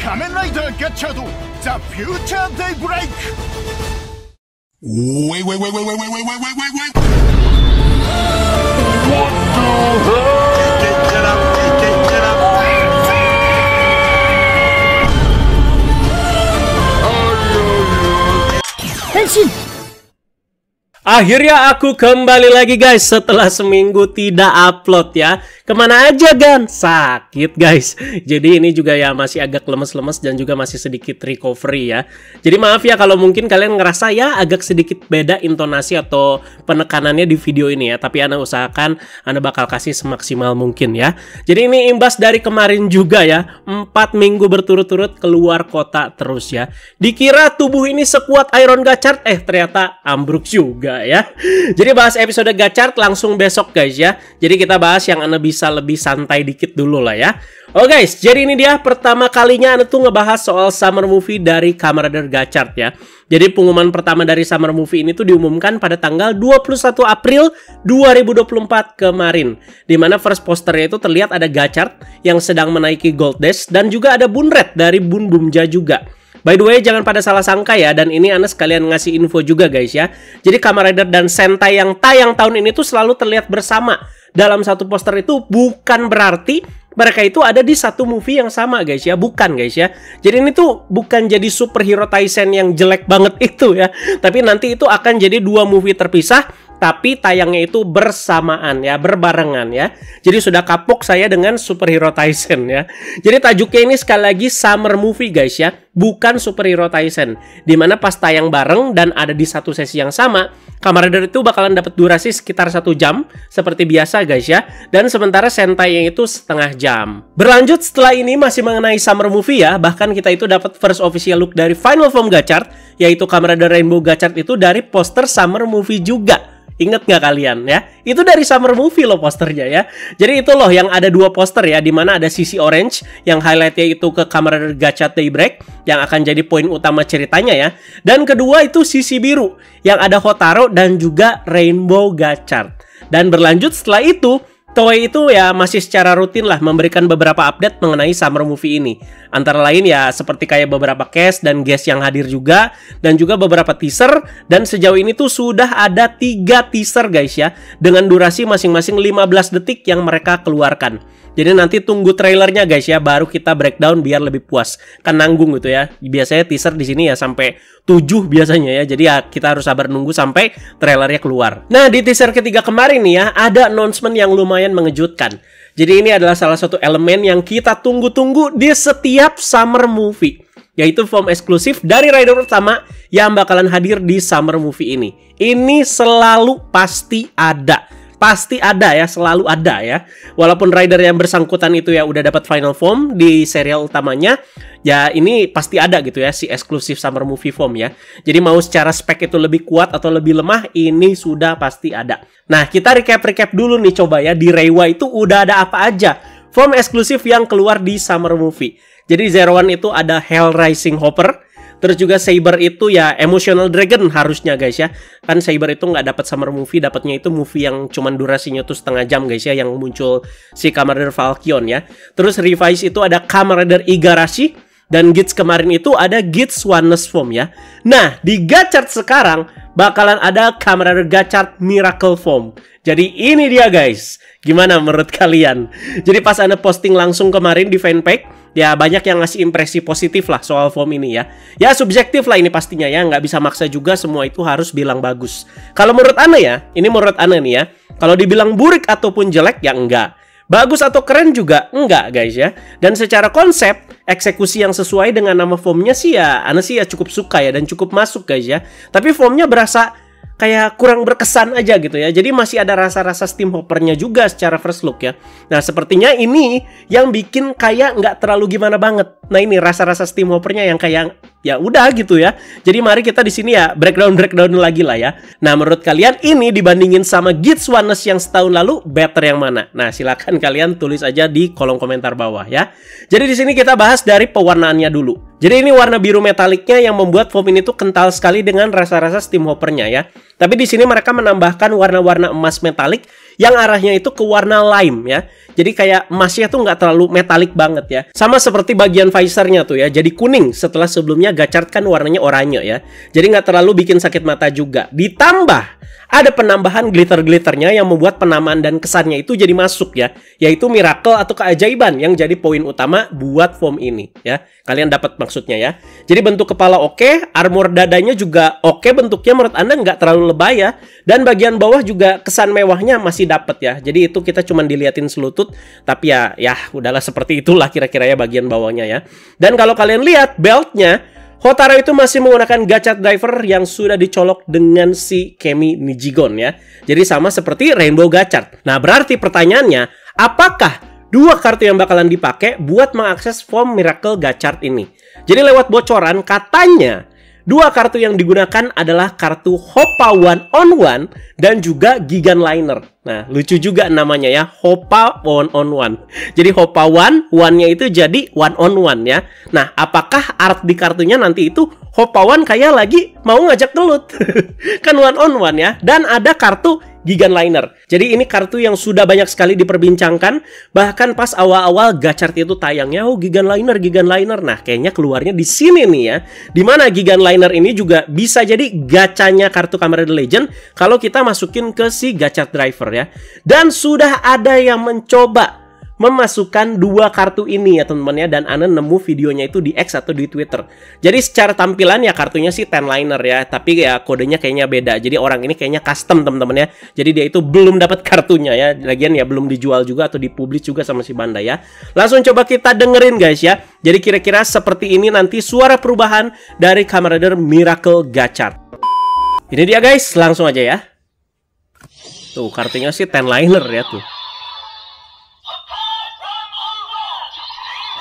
仮面ライダーガッチャードザ・フューチャー・デイブレイク。Wait. What the hell? Henshin! Akhirnya aku kembali lagi guys setelah seminggu tidak upload ya. Kemana aja Gan? Sakit guys. Jadi ini juga ya masih agak lemes-lemes dan juga masih sedikit recovery ya. Jadi maaf ya kalau mungkin kalian ngerasa ya agak sedikit beda intonasi atau penekanannya di video ini ya. Tapi Anda usahakan Anda bakal kasih semaksimal mungkin ya. Jadi ini imbas dari kemarin juga ya. 4 minggu berturut-turut keluar kota terus ya. Dikira tubuh ini sekuat Iron Gachard, ternyata ambruk juga ya. Jadi bahas episode Gachard langsung besok guys ya. Jadi kita bahas yang Anda bisa lebih santai dikit dulu lah ya. Oh guys, jadi ini dia pertama kalinya Anda tuh ngebahas soal Summer Movie dari Kamen Rider Gachard ya. Jadi pengumuman pertama dari Summer Movie ini tuh diumumkan pada tanggal 21 April 2024 kemarin. Dimana first posternya itu terlihat ada Gachard yang sedang menaiki Gold Dash dan juga ada Bunred dari Bun Bumja juga. By the way, jangan pada salah sangka ya, dan ini Anda sekalian ngasih info juga guys ya. Jadi Kamen Rider dan Sentai yang tayang tahun ini tuh selalu terlihat bersama dalam satu poster itu, bukan berarti mereka itu ada di satu movie yang sama guys ya. Bukan guys ya. Jadi ini tuh bukan jadi superhero Taisen yang jelek banget itu ya. Tapi nanti itu akan jadi dua movie terpisah, tapi tayangnya itu bersamaan ya, berbarengan ya. Jadi sudah kapok saya dengan superhero Taisen ya. Jadi tajuknya ini sekali lagi Summer Movie guys ya, bukan superhero Taisen. Dimana pas tayang bareng dan ada di satu sesi yang sama, Kamen Rider itu bakalan dapat durasi sekitar 1 jam seperti biasa guys ya. Dan sementara Sentai yang itu setengah jam. Berlanjut setelah ini masih mengenai Summer Movie ya. Bahkan kita itu dapat first official look dari Final Form Gachard, yaitu Kamen Rider Rainbow Gachard itu dari poster Summer Movie juga. Ingat nggak kalian ya? Itu dari Summer Movie loh posternya ya. Jadi itu loh yang ada dua poster ya, dimana ada sisi orange yang highlightnya itu ke Kamen Rider Gachard Daybreak yang akan jadi poin utama ceritanya ya. Dan kedua itu sisi biru yang ada Hotaro dan juga Rainbow Gachard. Dan berlanjut setelah itu Toei itu ya masih secara rutin lah memberikan beberapa update mengenai Summer Movie ini. Antara lain ya seperti kayak beberapa cast dan guest yang hadir juga, dan juga beberapa teaser. Dan sejauh ini tuh sudah ada 3 teaser guys ya, dengan durasi masing-masing 15 detik yang mereka keluarkan. Jadi nanti tunggu trailernya guys ya, baru kita breakdown biar lebih puas. Kan nanggung gitu ya. Biasanya teaser di sini ya sampai 7 biasanya ya. Jadi ya kita harus sabar nunggu sampai trailernya keluar. Nah, di teaser ketiga kemarin nih ya, ada announcement yang lumayan mengejutkan. Jadi ini adalah salah satu elemen yang kita tunggu-tunggu di setiap Summer Movie, yaitu form eksklusif dari rider utama yang bakalan hadir di Summer Movie ini. Ini selalu pasti ada. Pasti ada ya, selalu ada ya. Walaupun rider yang bersangkutan itu ya udah dapat final form di serial utamanya, ya ini pasti ada gitu ya, si eksklusif Summer Movie form ya. Jadi mau secara spek itu lebih kuat atau lebih lemah, ini sudah pasti ada. Nah, kita recap dulu nih coba ya, di Reiwa itu udah ada apa aja form eksklusif yang keluar di Summer Movie. Jadi Zero One itu ada Hell Rising Hopper. Terus juga Saber itu ya Emotional Dragon harusnya guys ya. Kan Saber itu nggak dapat Summer Movie, dapatnya itu movie yang cuman durasinya tuh setengah jam guys ya, yang muncul si Kamen Rider Falcon ya. Terus Revise itu ada Kamen Rider Igarashi, dan Gits kemarin itu ada Gits Oneness Form ya. Nah, di Gachard sekarang bakalan ada Kamen Rider Gachard Miracle Form. Jadi ini dia guys. Gimana menurut kalian? Jadi pas Anda posting langsung kemarin di fanpage, ya banyak yang ngasih impresi positif lah soal form ini ya. Ya subjektif lah ini pastinya ya, nggak bisa maksa juga semua itu harus bilang bagus. Kalau menurut Anda ya, ini menurut Anda nih ya, kalau dibilang burik ataupun jelek ya enggak. Bagus atau keren juga enggak guys ya. Dan secara konsep, eksekusi yang sesuai dengan nama formnya sih ya, Anda sih ya cukup suka ya dan cukup masuk guys ya. Tapi formnya berasa kayak kurang berkesan aja gitu ya. Jadi masih ada rasa-rasa steam hoppernya juga secara first look ya. Nah sepertinya ini yang bikin kayak nggak terlalu gimana banget. Nah ini rasa-rasa steam hoppernya yang kayak ya udah gitu ya. Jadi mari kita di sini ya breakdown lagi lah ya. Nah menurut kalian ini dibandingin sama Gits Oneness yang setahun lalu, better yang mana? Nah silakan kalian tulis aja di kolom komentar bawah ya. Jadi di sini kita bahas dari pewarnaannya dulu. Jadi ini warna biru metaliknya yang membuat foam ini tuh kental sekali dengan rasa-rasa steam hoppernya ya. Tapi di sini mereka menambahkan warna-warna emas metalik yang arahnya itu ke warna lime ya. Jadi kayak emasnya tuh nggak terlalu metalik banget ya. Sama seperti bagian visornya tuh ya, jadi kuning setelah sebelumnya Gachard kan warnanya oranye ya. Jadi nggak terlalu bikin sakit mata juga. Ditambah ada penambahan glitter-glitternya yang membuat penamaan dan kesannya itu jadi masuk ya. Yaitu miracle atau keajaiban yang jadi poin utama buat foam ini ya. Kalian dapat maksudnya ya. Jadi bentuk kepala oke, armor dadanya juga oke bentuknya menurut Anda nggak terlalu lebay ya. Dan bagian bawah juga kesan mewahnya masih dapat ya. Jadi itu kita cuma diliatin selutut, tapi ya udahlah seperti itulah kira-kira ya bagian bawahnya ya. Dan kalau kalian lihat beltnya, Hotaru itu masih menggunakan Gachard Diver yang sudah dicolok dengan si Kemi Nijigon ya. Jadi sama seperti Rainbow Gachard. Nah berarti pertanyaannya, apakah dua kartu yang bakalan dipakai buat mengakses form Miracle Gachard ini? Jadi lewat bocoran katanya dua kartu yang digunakan adalah kartu Hoppa One on One dan juga Gigan Liner. Nah, lucu juga namanya ya, Hoppa One on One. Jadi Hoppa One, one-nya itu jadi one on one ya. Nah, apakah art di kartunya nanti itu Hoppa One kayak lagi mau ngajak gelut? Kan one on one ya. Dan ada kartu Gigan Liner. Jadi ini kartu yang sudah banyak sekali diperbincangkan. Bahkan pas awal-awal Gachard itu tayangnya, oh Gigan Liner, Gigan Liner. Nah, kayaknya keluarnya di sini nih ya. Dimana Gigan Liner ini juga bisa jadi gacanya kartu Kamen Rider Legend kalau kita masukin ke si Gachard Driver ya. Dan sudah ada yang mencoba memasukkan dua kartu ini ya teman-teman ya. Dan Ana nemu videonya itu di X atau di Twitter. Jadi secara tampilan ya kartunya sih 10 liner ya. Tapi ya kodenya kayaknya beda. Jadi orang ini kayaknya custom teman-teman ya. Jadi dia itu belum dapat kartunya ya. Lagian ya belum dijual juga atau dipublish juga sama si Bandai ya. Langsung coba kita dengerin guys ya. Jadi kira-kira seperti ini nanti suara perubahan dari Kamen Rider Miracle Gachard. Ini dia guys, langsung aja ya. Tuh kartunya sih 10 liner ya tuh.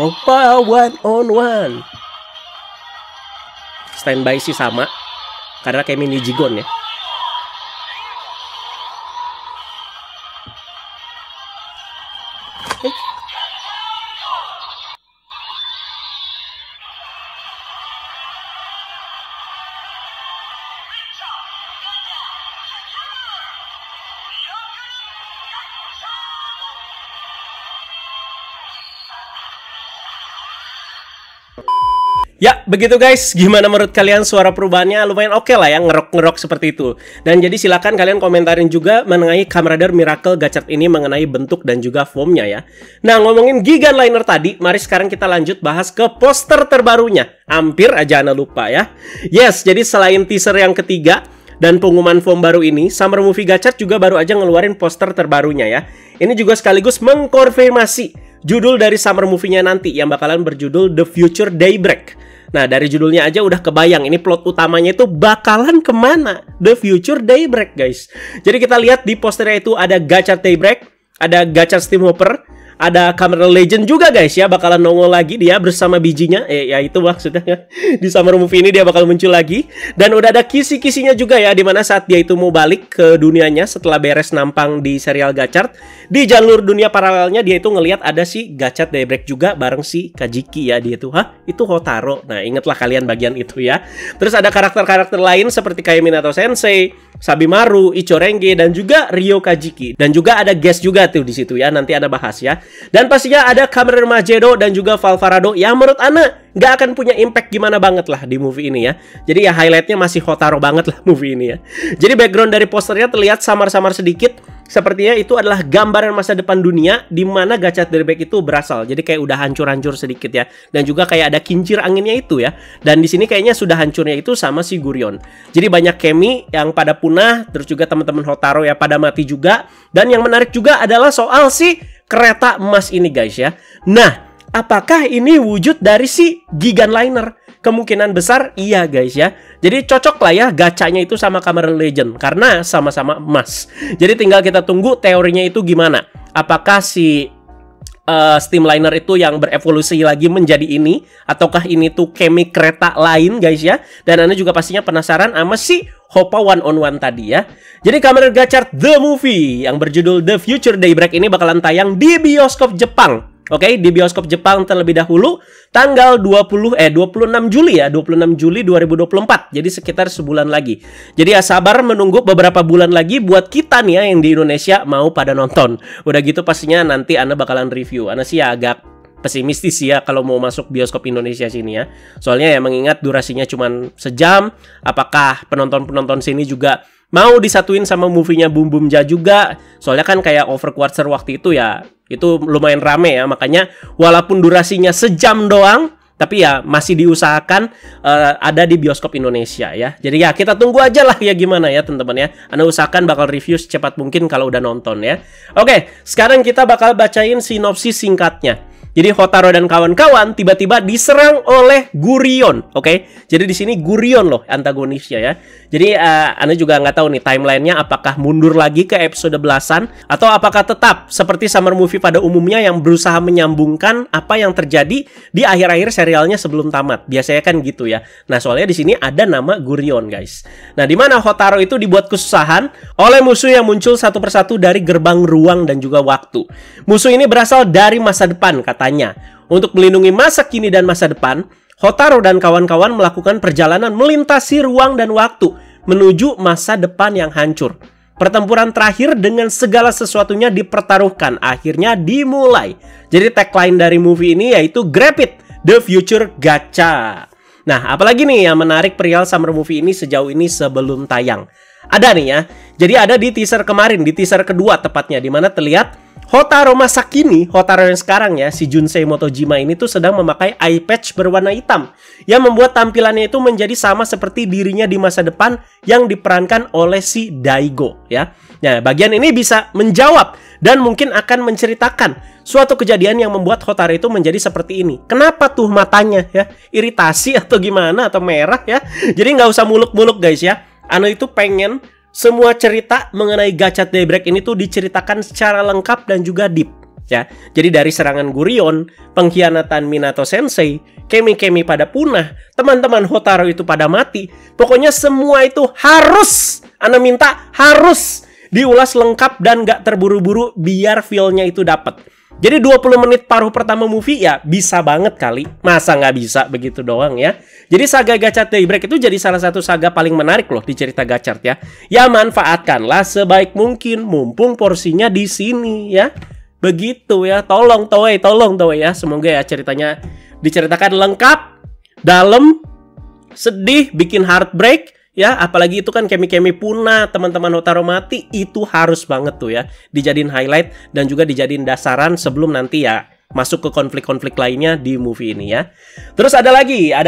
Hoppa One on One. Standby sih sama, karena kayak mini Jigon ya. Ya, begitu guys. Gimana menurut kalian suara perubahannya? Lumayan oke lah ya, ngerok-ngerok seperti itu. Dan jadi silakan kalian komentarin juga mengenai Kamen Rider Miracle Gachard ini mengenai bentuk dan juga foamnya ya. Nah, ngomongin Gigan Liner tadi, mari sekarang kita lanjut bahas ke poster terbarunya. Hampir aja Ana lupa ya. Yes, jadi selain teaser yang ketiga dan pengumuman foam baru ini, Summer Movie Gachard juga baru aja ngeluarin poster terbarunya ya. Ini juga sekaligus mengkonfirmasi judul dari Summer Movie-nya nanti yang bakalan berjudul The Future Daybreak. Nah, dari judulnya aja udah kebayang ini plot utamanya itu bakalan kemana? The Future Daybreak, guys. Jadi kita lihat di posternya itu ada Gachard Daybreak, ada Gachard Steam Hopper, ada Kamen Rider Legend juga guys ya, bakalan nongol lagi dia bersama bijinya. Ya itu maksudnya di Summer Movie ini dia bakal muncul lagi. Dan udah ada kisi-kisinya juga ya, dimana saat dia itu mau balik ke dunianya setelah beres nampang di serial Gachard, di jalur dunia paralelnya dia itu ngelihat ada si Gachard Daybreak juga bareng si Kajiki ya. Dia tuh, hah? Itu Hotaru. Nah, ingatlah kalian bagian itu ya. Terus ada karakter-karakter lain seperti kayak Minato Sensei, Sabimaru, Ichorenge, dan juga Ryo Kajiki. Dan juga ada guest juga tuh di situ ya, nanti ada bahas ya. Dan pastinya ada Kamen Rider Majedo dan juga Valvarado yang menurut Ana nggak akan punya impact gimana banget lah di movie ini ya. Jadi ya highlightnya masih Hotaru banget lah movie ini ya. Jadi background dari posternya terlihat samar-samar sedikit. Sepertinya itu adalah gambaran masa depan dunia di mana Gachard Daybreak itu berasal. Jadi kayak udah hancur-hancur sedikit ya. Dan juga kayak ada kincir anginnya itu ya. Dan di sini kayaknya sudah hancurnya itu sama si Gurion. Jadi banyak Kemi yang pada punah, terus juga teman-teman Hotaru ya pada mati juga. Dan yang menarik juga adalah soal si kereta emas ini guys ya. Nah, apakah ini wujud dari si Gigan Liner? Kemungkinan besar iya guys ya. Jadi cocok lah ya gacanya itu sama Kamen Rider Legend karena sama-sama emas. Jadi tinggal kita tunggu teorinya itu gimana. Apakah si Steam Liner itu yang berevolusi lagi menjadi ini, ataukah ini tuh Kemi kereta lain guys ya. Dan Anda juga pastinya penasaran sama si Hoppa One on One tadi ya. Jadi Kamen Rider Gachard The Movie yang berjudul The Future Daybreak ini bakalan tayang di bioskop Jepang Oke, di bioskop Jepang terlebih dahulu tanggal 26 Juli ya, 26 Juli 2024. Jadi sekitar sebulan lagi. Jadi ya sabar menunggu beberapa bulan lagi buat kita nih ya yang di Indonesia mau pada nonton. Udah gitu pastinya nanti Ana bakalan review. Ana sih ya agak pesimistis ya kalau mau masuk bioskop Indonesia sini ya. Soalnya ya mengingat durasinya cuma sejam. Apakah penonton-penonton sini juga mau disatuin sama movie-nya Boom Boom Ja juga? Soalnya kan kayak Overquarter waktu itu ya, itu lumayan rame ya. Makanya walaupun durasinya sejam doang, tapi ya masih diusahakan ada di bioskop Indonesia ya. Jadi ya kita tunggu aja lah ya gimana ya teman-teman ya. Ana usahakan bakal review secepat mungkin kalau udah nonton ya. Oke, sekarang kita bakal bacain sinopsis singkatnya. Jadi Hotaro dan kawan-kawan tiba-tiba diserang oleh Gurion, oke? Jadi di sini Gurion loh antagonisnya ya. Jadi Anda juga nggak tahu nih timelinenya apakah mundur lagi ke episode belasan atau apakah tetap seperti summer movie pada umumnya yang berusaha menyambungkan apa yang terjadi di akhir-akhir serialnya sebelum tamat. Biasanya kan gitu ya. Nah soalnya di sini ada nama Gurion guys. Nah di mana Hotaro itu dibuat kesusahan oleh musuh yang muncul satu persatu dari gerbang ruang dan juga waktu. Musuh ini berasal dari masa depan katanya. Untuk melindungi masa kini dan masa depan, Hotaro dan kawan-kawan melakukan perjalanan melintasi ruang dan waktu menuju masa depan yang hancur. Pertempuran terakhir dengan segala sesuatunya dipertaruhkan akhirnya dimulai. Jadi tagline dari movie ini yaitu Grab It, The Future Gacha. Nah, apalagi nih yang menarik perihal summer movie ini sejauh ini sebelum tayang? Ada nih ya. Jadi ada di teaser kemarin, di teaser kedua tepatnya, di mana terlihat Hotaro masa kini, Hotaro yang sekarang ya, si Junsei Motojima ini tuh sedang memakai eye patch berwarna hitam yang membuat tampilannya itu menjadi sama seperti dirinya di masa depan yang diperankan oleh si Daigo ya. Nah, bagian ini bisa menjawab dan mungkin akan menceritakan suatu kejadian yang membuat Hotaro itu menjadi seperti ini. Kenapa tuh matanya ya? Iritasi atau gimana atau merah ya? Jadi nggak usah muluk-muluk guys ya. Ano itu pengen semua cerita mengenai Gacha Daybreak ini tuh diceritakan secara lengkap dan juga deep ya. Jadi dari serangan Gurion, pengkhianatan Minato Sensei, Kemi-Kemi pada punah, teman-teman Hotaro itu pada mati. Pokoknya semua itu harus, Ana minta harus diulas lengkap dan gak terburu-buru biar feel-nya itu dapat. Jadi 20 menit paruh pertama movie ya bisa banget kali. Masa nggak bisa begitu doang ya. Jadi saga Gacha Daybreak itu jadi salah satu saga paling menarik loh di cerita Gachart ya. Ya manfaatkanlah sebaik mungkin mumpung porsinya di sini ya. Begitu ya. Tolong Toei ya. Semoga ya ceritanya diceritakan lengkap, dalam, sedih, bikin heartbreak. Ya, apalagi itu kan Kemi-Kemi punah, teman-teman Hotaro mati, itu harus banget tuh ya dijadiin highlight dan juga dijadiin dasaran sebelum nanti ya masuk ke konflik-konflik lainnya di movie ini ya. Terus ada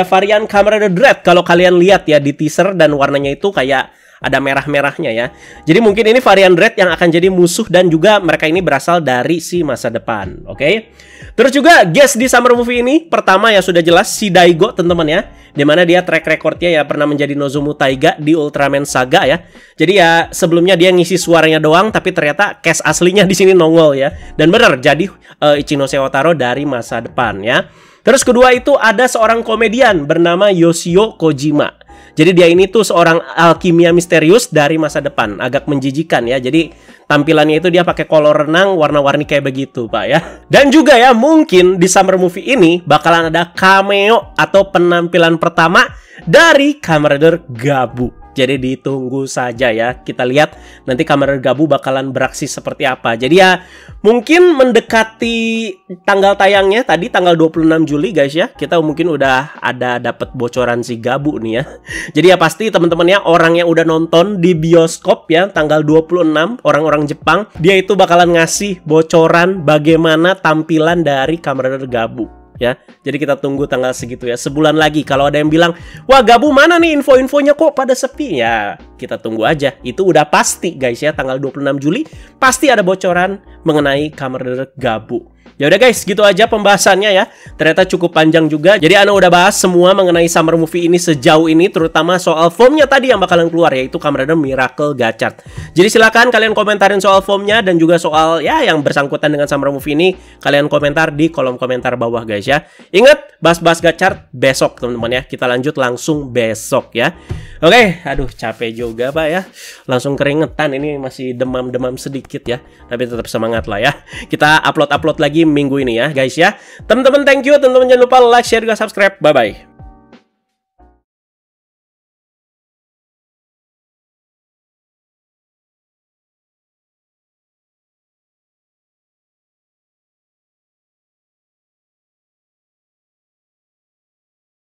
varian Kamen Rider Dread kalau kalian lihat ya di teaser dan warnanya itu kayak ada merah-merahnya ya. Jadi mungkin ini varian Dread yang akan jadi musuh dan juga mereka ini berasal dari si masa depan, oke? Terus juga guest di summer movie ini pertama ya sudah jelas si Daigo teman-teman ya. Dimana dia track recordnya ya pernah menjadi Nozomu Taiga di Ultraman Saga ya. Jadi ya sebelumnya dia ngisi suaranya doang tapi ternyata cast aslinya di sini nongol ya. Dan benar jadi Ichinose Hotaro dari masa depan ya. Terus kedua itu ada seorang komedian bernama Yoshio Kojima. Jadi dia ini tuh seorang alkimia misterius dari masa depan, agak menjijikan ya. Jadi tampilannya itu dia pakai kolor renang warna-warni kayak begitu, Pak ya. Dan juga ya mungkin di summer movie ini bakalan ada cameo atau penampilan pertama dari Kamen Rider Gabu. Jadi ditunggu saja ya. Kita lihat nanti Kamen Rider Gabu bakalan beraksi seperti apa. Jadi ya mungkin mendekati tanggal tayangnya tadi tanggal 26 Juli guys ya. Kita mungkin udah ada dapat bocoran si Gabu nih ya. Jadi ya pasti teman-teman ya orang yang udah nonton di bioskop ya tanggal 26 orang-orang Jepang, dia itu bakalan ngasih bocoran bagaimana tampilan dari Kamen Rider Gabu. Ya, jadi kita tunggu tanggal segitu ya. Sebulan lagi kalau ada yang bilang, wah Gabu mana nih info-infonya kok pada sepi ya. Kita tunggu aja. Itu udah pasti guys ya. Tanggal 26 Juli pasti ada bocoran mengenai Kamen Rider Gabu. Ya udah guys, gitu aja pembahasannya ya. Ternyata cukup panjang juga. Jadi Ana udah bahas semua mengenai summer movie ini sejauh ini, terutama soal formnya tadi yang bakalan keluar, yaitu Kamen Rider Miracle Gachart. Jadi silakan kalian komentarin soal formnya dan juga soal ya yang bersangkutan dengan summer movie ini, kalian komentar di kolom komentar bawah guys ya. Ingat, bahas-bahas Gachart besok teman-teman ya. Kita lanjut langsung besok ya. Oke, aduh capek juga Pak ya. Langsung keringetan, ini masih demam-demam sedikit ya. Tapi tetap semangat lah ya. Kita upload lagi minggu ini ya guys ya. Teman-teman thank you, teman-teman jangan lupa like, share, juga subscribe. Bye bye.